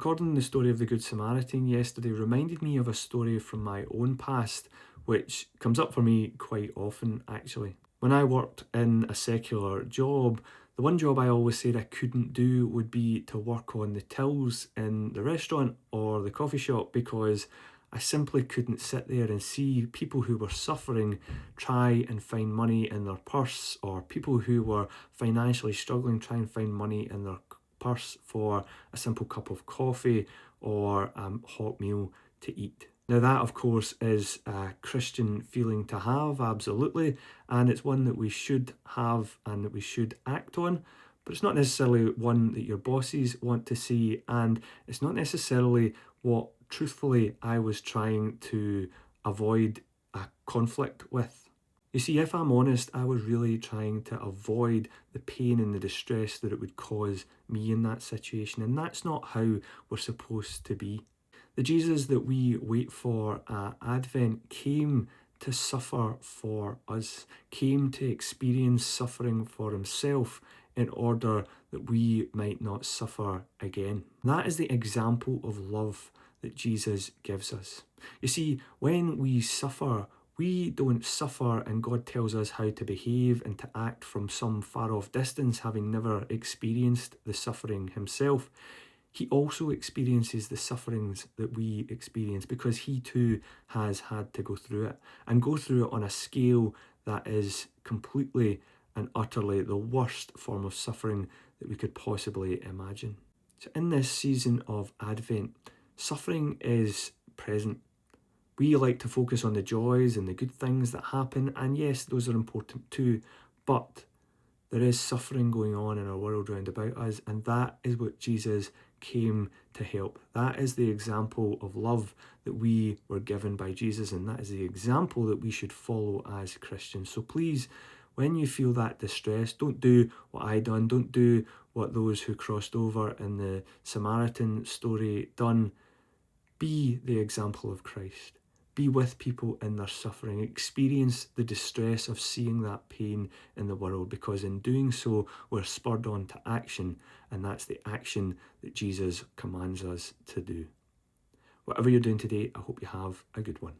recording the story of the Good Samaritan yesterday reminded me of a story from my own past, which comes up for me quite often actually. When I worked in a secular job, the one job I always said I couldn't do would be to work on the tills in the restaurant or the coffee shop, because I simply couldn't sit there and see people who were suffering try and find money in their purse, or people who were financially struggling try and find money in their purse for a simple cup of coffee or a hot meal to eat. Now that, of course, is a Christian feeling to have, absolutely, and it's one that we should have and that we should act on, but it's not necessarily one that your bosses want to see, and it's not necessarily what, truthfully, I was trying to avoid a conflict with. You see, if I'm honest, I was really trying to avoid the pain and the distress that it would cause me in that situation, and that's not how we're supposed to be. The Jesus that we wait for at Advent came to suffer for us, came to experience suffering for himself in order that we might not suffer again. That is the example of love that Jesus gives us. You see, when we suffer, we don't suffer and God tells us how to behave and to act from some far off distance, having never experienced the suffering himself. He also experiences the sufferings that we experience because he too has had to go through it, and go through it on a scale that is completely and utterly the worst form of suffering that we could possibly imagine. So in this season of Advent, suffering is present. We like to focus on the joys and the good things that happen, and yes, those are important too, but there is suffering going on in our world round about us, and that is what Jesus came to help. That is the example of love that we were given by Jesus, and that is the example that we should follow as Christians. So please, when you feel that distress, don't do what I done, don't do what those who crossed over in the Samaritan story done. Be the example of Christ. Be with people in their suffering. Experience the distress of seeing that pain in the world, because in doing so, we're spurred on to action, and that's the action that Jesus commands us to do. Whatever you're doing today, I hope you have a good one.